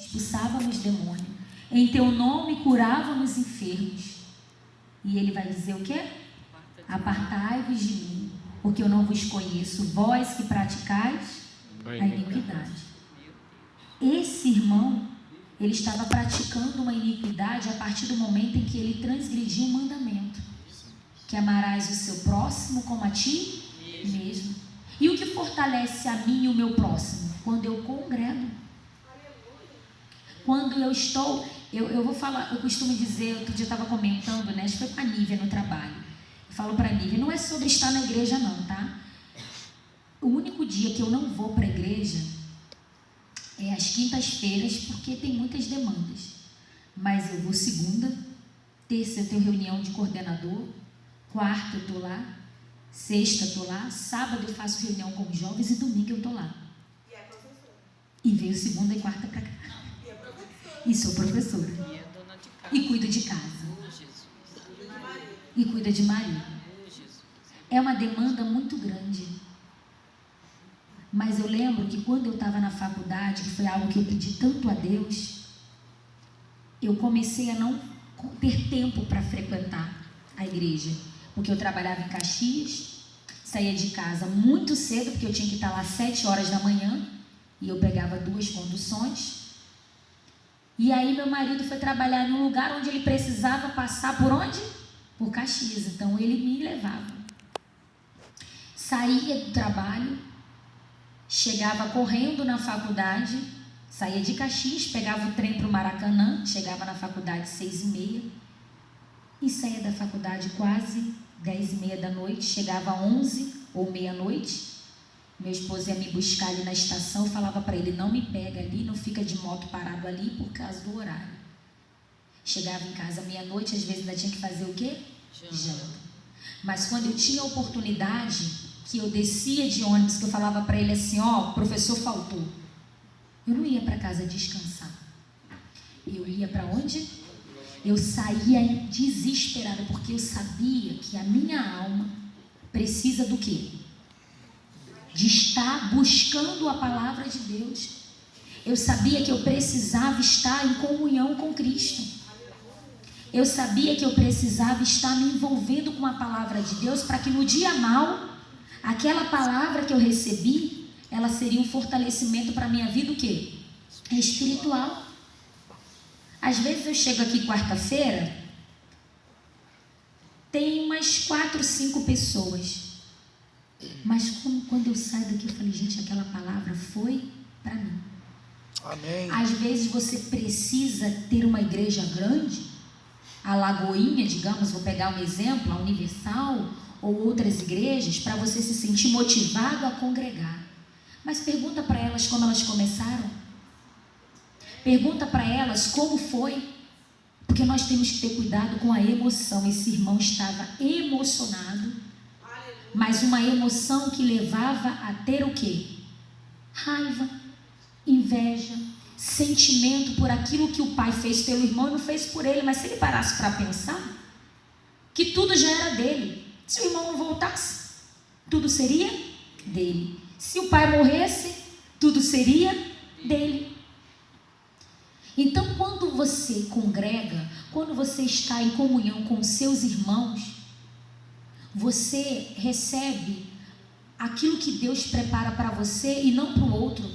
expulsávamos demônio, em teu nome curávamos enfermos. E ele vai dizer o quê? Apartai-vos de mim, porque eu não vos conheço, vós que praticais a iniquidade. Esse irmão, ele estava praticando uma iniquidade a partir do momento em que ele transgrediu um mandamento, que amarás o seu próximo como a ti mesmo. E o que fortalece a mim e o meu próximo? Quando eu congrego. Quando eu estou, eu vou falar, eu costumo dizer, outro dia eu estava comentando, né? Acho que foi com a Nívia no trabalho. Eu falo para a Nívia, não é sobre estar na igreja não, tá? O único dia que eu não vou para a igreja é às quintas-feiras, porque tem muitas demandas. Mas eu vou segunda, terça eu tenho reunião de coordenador, quarta eu estou lá, sexta eu estou lá, sábado eu faço reunião com os jovens e domingo eu estou lá. E é professora. E veio segunda e quarta para cá. E sou professora. E é dona de casa. E cuido de casa. E cuida de marido. É uma demanda muito grande. Mas eu lembro que quando eu estava na faculdade, que foi algo que eu pedi tanto a Deus, eu comecei a não ter tempo para frequentar a igreja. Porque eu trabalhava em Caxias, saía de casa muito cedo, porque eu tinha que estar lá às 7 horas da manhã, e eu pegava 2 conduções. E aí meu marido foi trabalhar num lugar onde ele precisava passar por onde? Por Caxias. Então ele me levava. Saía do trabalho, chegava correndo na faculdade, saía de Caxias, pegava o trem para o Maracanã, chegava na faculdade 6h30 e saía da faculdade quase 10h30 da noite, chegava 11 ou meia-noite. Meu esposo ia me buscar ali na estação, eu falava para ele, não me pega ali, não fica de moto parado ali por causa do horário. Chegava em casa meia-noite, às vezes ainda tinha que fazer o quê? Janta. Mas quando eu tinha a oportunidade, que eu descia de ônibus, que eu falava para ele assim, ó, o professor faltou. Eu não ia para casa descansar. Eu ia para onde? Eu saía desesperada, porque eu sabia que a minha alma precisa do quê? De estar buscando a palavra de Deus. Eu sabia que eu precisava estar em comunhão com Cristo. Eu sabia que eu precisava estar me envolvendo com a palavra de Deus, para que no dia mau, aquela palavra que eu recebi, ela seria um fortalecimento para a minha vida, o quê? Espiritual. Às vezes eu chego aqui quarta-feira, tem umas 4, 5 pessoas. Mas quando eu saio daqui, eu falei, gente, aquela palavra foi para mim. Amém. Às vezes você precisa ter uma igreja grande, a Lagoinha, digamos, vou pegar um exemplo, a Universal ou outras igrejas, para você se sentir motivado a congregar. Mas pergunta para elas como elas começaram. Pergunta para elas como foi. Porque nós temos que ter cuidado com a emoção. Esse irmão estava emocionado, mas uma emoção que levava a ter o quê? Raiva, inveja, sentimento por aquilo que o pai fez pelo irmão e não fez por ele. Mas se ele parasse para pensar, que tudo já era dele. Se o irmão não voltasse, tudo seria dele. Se o pai morresse, tudo seria dele. Então, quando você congrega, quando você está em comunhão com seus irmãos, você recebe aquilo que Deus prepara para você e não para o outro.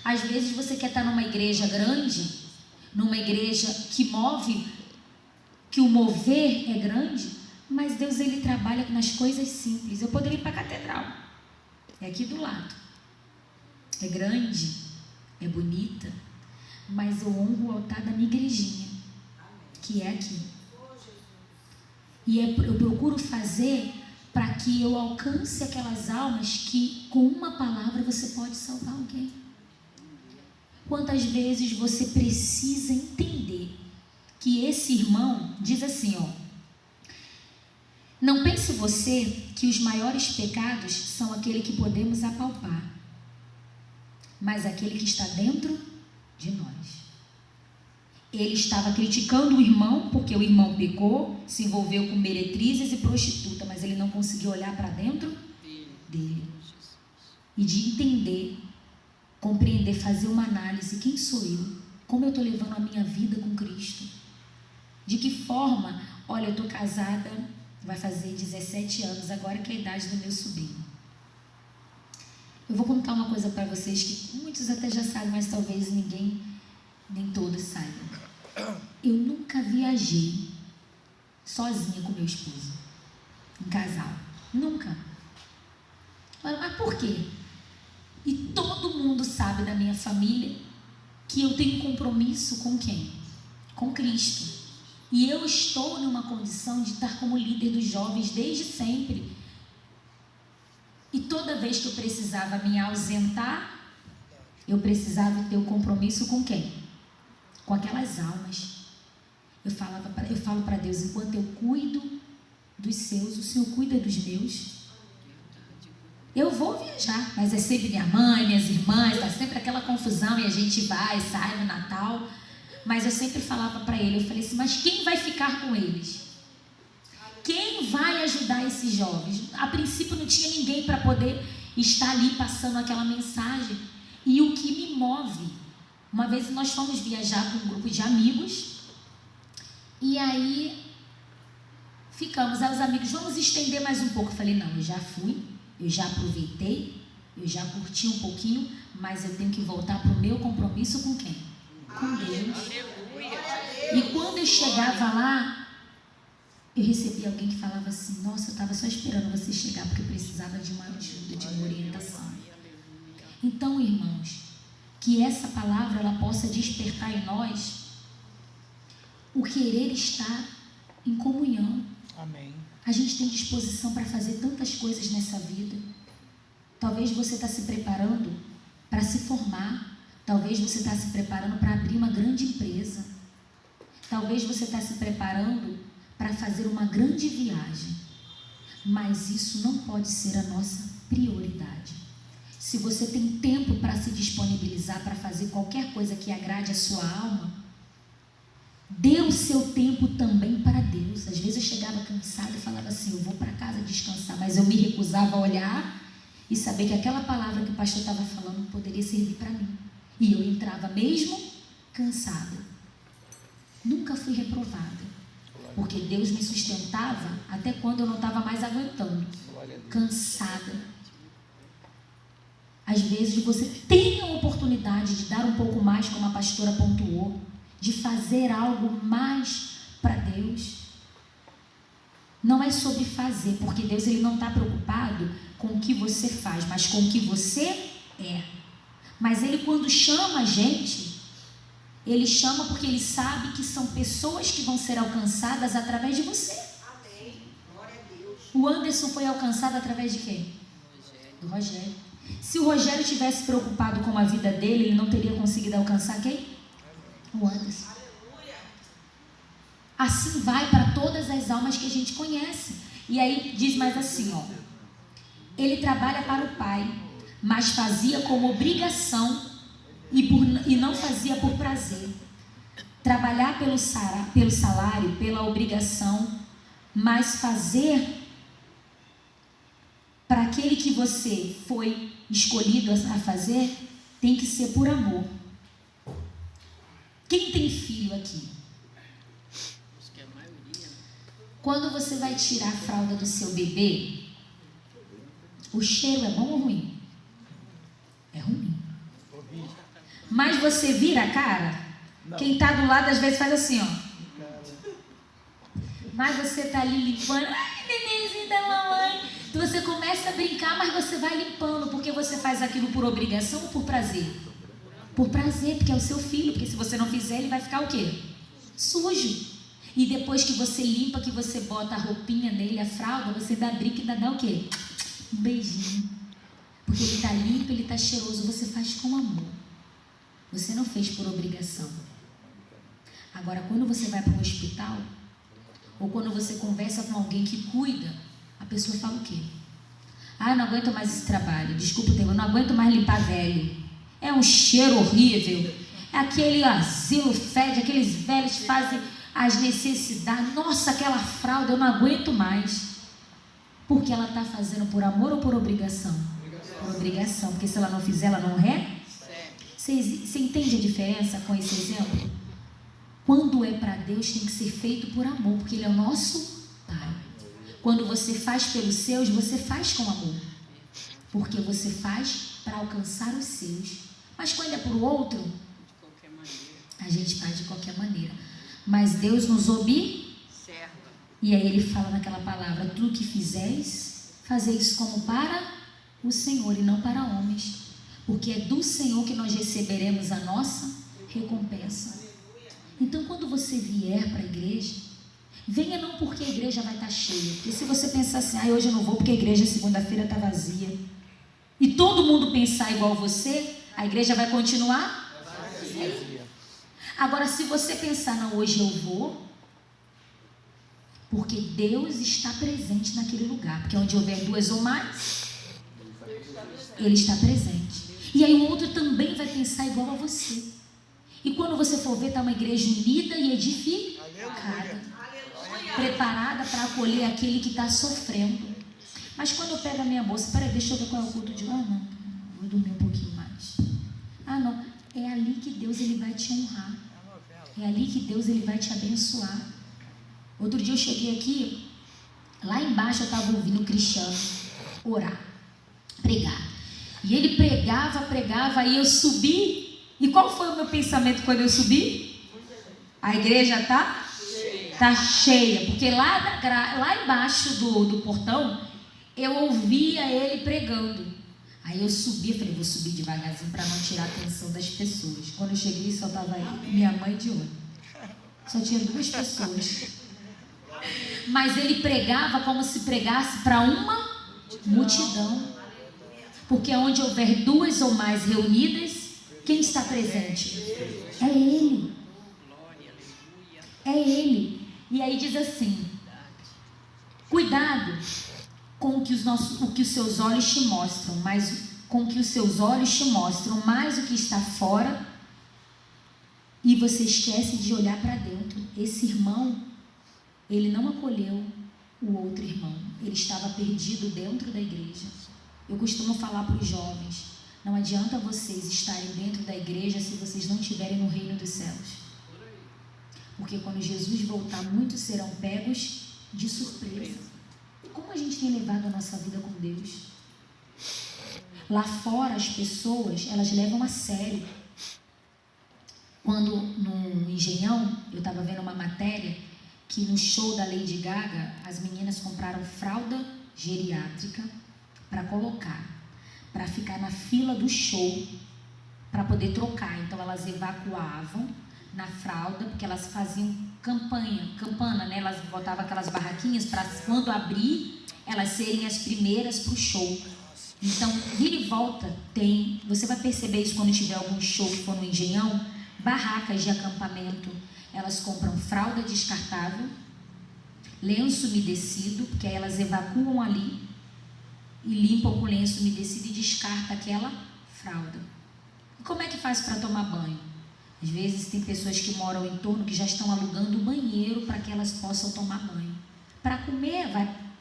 Às vezes você quer estar numa igreja grande, numa igreja que move, que o mover é grande, mas Deus, ele trabalha nas coisas simples. Eu poderia ir para a catedral, é aqui do lado, é grande, é bonita, mas eu honro o altar da minha igrejinha, que é aqui. E eu procuro fazer para que eu alcance aquelas almas que com uma palavra você pode salvar alguém. Quantas vezes você precisa entender que esse irmão diz assim, ó, não pense você que os maiores pecados são aquele que podemos apalpar, mas aquele que está dentro de nós. Ele estava criticando o irmão, porque o irmão pecou, se envolveu com meretrizes e prostituta, mas ele não conseguiu olhar para dentro dele. E de entender, compreender, fazer uma análise, quem sou eu? Como eu estou levando a minha vida com Cristo? De que forma? Olha, eu estou casada, vai fazer 17 anos agora, que é a idade do meu sobrinho. Eu vou contar uma coisa para vocês que muitos até já sabem, mas talvez ninguém, nem todos saibam. Eu nunca viajei sozinha com meu esposo, em casal. Nunca. Mas por quê? E todo mundo sabe da minha família que eu tenho compromisso com quem? Com Cristo. E eu estou numa condição de estar como líder dos jovens desde sempre. E toda vez que eu precisava me ausentar, eu precisava ter o compromisso com quem? Com aquelas almas. Eu falo para Deus, enquanto eu cuido dos seus, o Senhor cuida dos meus. Eu vou viajar, mas é sempre minha mãe, minhas irmãs, está sempre aquela confusão e a gente vai, sai no Natal. Mas eu sempre falava para ele, eu falei assim, mas quem vai ficar com eles? Quem vai ajudar esses jovens? A princípio não tinha ninguém para poder estar ali passando aquela mensagem. E o que me move? Uma vez nós fomos viajar com um grupo de amigos e aí ficamos, aí os amigos, vamos estender mais um pouco. Eu falei, não, eu já fui, eu já aproveitei, eu já curti um pouquinho, mas eu tenho que voltar para o meu compromisso com quem? Com Deus. E quando eu chegava lá, eu recebi alguém que falava assim, nossa, eu estava só esperando você chegar porque eu precisava de uma ajuda, de uma orientação. Então, irmãos, que essa palavra ela possa despertar em nós o querer estar em comunhão. Amém. A gente tem disposição para fazer tantas coisas nessa vida. Talvez você está se preparando para se formar. Talvez você está se preparando para abrir uma grande empresa. Talvez você está se preparando para fazer uma grande viagem. Mas isso não pode ser a nossa prioridade. Se você tem tempo para se disponibilizar para fazer qualquer coisa que agrade a sua alma, dê o seu tempo também para Deus. Às vezes eu chegava cansada e falava assim, eu vou para casa descansar, mas eu me recusava a olhar e saber que aquela palavra que o pastor estava falando poderia servir para mim. E eu entrava mesmo cansada. Nunca fui reprovada, porque Deus me sustentava até quando eu não estava mais aguentando, cansada. Às vezes você tem a oportunidade de dar um pouco mais, como a pastora pontuou, de fazer algo mais para Deus. Não é sobre fazer, porque Deus ele não está preocupado com o que você faz, mas com o que você é. Mas Ele, quando chama a gente, Ele chama porque Ele sabe que são pessoas que vão ser alcançadas através de você. Amém. Glória a Deus. O Anderson foi alcançado através de quem? Do Rogério. Se o Rogério tivesse preocupado com a vida dele, ele não teria conseguido alcançar quem? O Anderson. Assim vai para todas as almas que a gente conhece. E aí diz mais assim, ó. Ele trabalha para o Pai, mas fazia como obrigação e não fazia por prazer. Trabalhar pelo salário, pela obrigação, mas fazer para aquele que você foi escolhido a fazer, tem que ser por amor. Quem tem filho aqui? Quando você vai tirar a fralda do seu bebê, o cheiro é bom ou ruim? É ruim. Mas você vira a cara? Não. Quem está do lado às vezes faz assim, ó. Mas você está ali limpando. Ai, nenenzinho da mamãe. Então você começa a brincar, mas você vai limpando. Porque você faz aquilo por obrigação ou por prazer? Por prazer, porque é o seu filho. Porque se você não fizer, ele vai ficar o quê? Sujo. E depois que você limpa, que você bota a roupinha nele, a fralda, você dá brinco e dá o quê? Um beijinho. Porque ele está limpo, ele está cheiroso. Você faz com amor. Você não fez por obrigação. Agora, quando você vai para um hospital, ou quando você conversa com alguém que cuida, a pessoa fala o quê? Ah, eu não aguento mais esse trabalho. Desculpa o termo, eu não aguento mais limpar velho. É um cheiro horrível. É aquele asilo fede, aqueles velhos que fazem as necessidades. Nossa, aquela fralda, eu não aguento mais. Porque ela está fazendo por amor ou por obrigação? Por obrigação, porque se ela não fizer, ela não recebe. Você entende a diferença com esse exemplo? Quando é para Deus, tem que ser feito por amor, porque Ele é o nosso Pai. Quando você faz pelos seus, você faz com amor, porque você faz para alcançar os seus. Mas quando é para o outro, a gente faz de qualquer maneira. Mas Deus nos observa. E aí Ele fala naquela palavra: tudo que fizeis, fazeis como para o Senhor e não para homens, porque é do Senhor que nós receberemos a nossa recompensa. Então, quando você vier para a igreja, venha não porque a igreja vai estar cheia. Porque se você pensar assim, hoje eu não vou porque a igreja segunda-feira está vazia, e todo mundo pensar igual você, a igreja vai continuar vazia. Agora, se você pensar, não, hoje eu vou, porque Deus está presente naquele lugar, porque onde houver duas ou mais, Ele está presente. E aí o outro também vai pensar igual a você. E quando você for ver, está uma igreja unida e edificada, preparada para acolher aquele que está sofrendo. Mas quando eu pego a minha bolsa, peraí, deixa eu ver qual é o culto de... não, vou dormir um pouquinho mais. Não, é ali que Deus Ele vai te honrar. É ali que Deus Ele vai te abençoar. Outro dia eu cheguei aqui, lá embaixo eu estava ouvindo o Cristiano orar, pregar. E ele pregava, aí eu subi. E qual foi o meu pensamento quando eu subi? A igreja tá cheia. Porque lá embaixo do portão, eu ouvia ele pregando. Aí eu subi, eu falei, vou subir devagarzinho para não tirar a atenção das pessoas. Quando eu cheguei, só estava minha mãe de olho. Só tinha 2 pessoas. Mas ele pregava como se pregasse para uma multidão. Porque onde houver 2 ou mais reunidas, quem está presente? É Ele. É Ele. E aí diz assim: cuidado com o que os seus olhos te mostram, mas com o que os seus olhos te mostram, mais o que está fora, e você esquece de olhar para dentro. Esse irmão, ele não acolheu o outro irmão. Ele estava perdido dentro da igreja. Eu costumo falar para os jovens: não adianta vocês estarem dentro da igreja se vocês não estiverem no reino dos céus. Porque quando Jesus voltar, muitos serão pegos de surpresa. Como a gente tem levado a nossa vida com Deus? Lá fora as pessoas, elas levam a sério. Quando no Engenhão, eu estava vendo uma matéria que no show da Lady Gaga, as meninas compraram fralda geriátrica para colocar, para ficar na fila do show, para poder trocar. Então elas evacuavam na fralda, porque elas faziam campana, né? Elas botavam aquelas barraquinhas para quando abrir, elas serem as primeiras para o show. Então, vira e volta, você vai perceber isso quando tiver algum show que for no Engenhão, barracas de acampamento, elas compram fralda descartável, lenço umedecido, porque aí elas evacuam ali, e limpam com lenço umedecido e descarta aquela fralda. E como é que faz para tomar banho? Às vezes tem pessoas que moram em torno que já estão alugando o banheiro para que elas possam tomar banho. Para comer,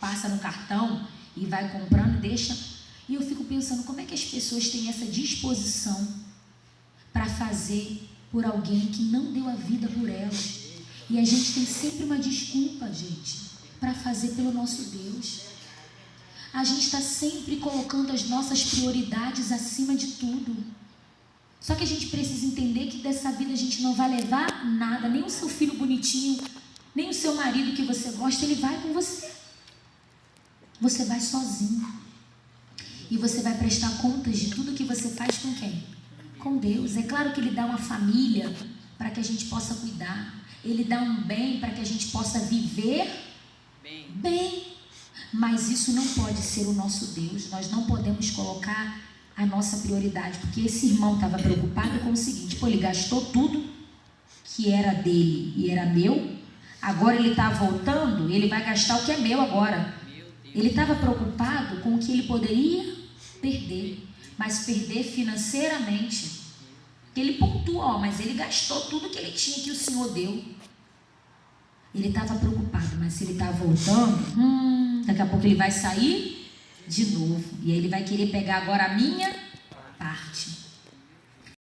passa no cartão e vai comprando, deixa. E eu fico pensando, como é que as pessoas têm essa disposição para fazer por alguém que não deu a vida por elas? E a gente tem sempre uma desculpa, gente, para fazer pelo nosso Deus. A gente está sempre colocando as nossas prioridades acima de tudo. Só que a gente precisa entender que dessa vida a gente não vai levar nada, nem o seu filho bonitinho, nem o seu marido que você gosta, ele vai com você. Você vai sozinho. E você vai prestar contas de tudo que você faz com quem? Com Deus. É claro que Ele dá uma família para que a gente possa cuidar. Ele dá um bem para que a gente possa viver bem. Mas isso não pode ser o nosso Deus. Nós não podemos colocar a nossa prioridade, porque esse irmão estava preocupado com o seguinte: ele gastou tudo que era dele e era meu, agora ele está voltando, ele vai gastar o que é meu agora. Ele estava preocupado com o que ele poderia perder, mas perder financeiramente. Ele pontuou, mas ele gastou tudo que ele tinha, que o Senhor deu. Ele estava preocupado, mas se ele está voltando, daqui a pouco ele vai sair de novo. E aí ele vai querer pegar agora a minha parte.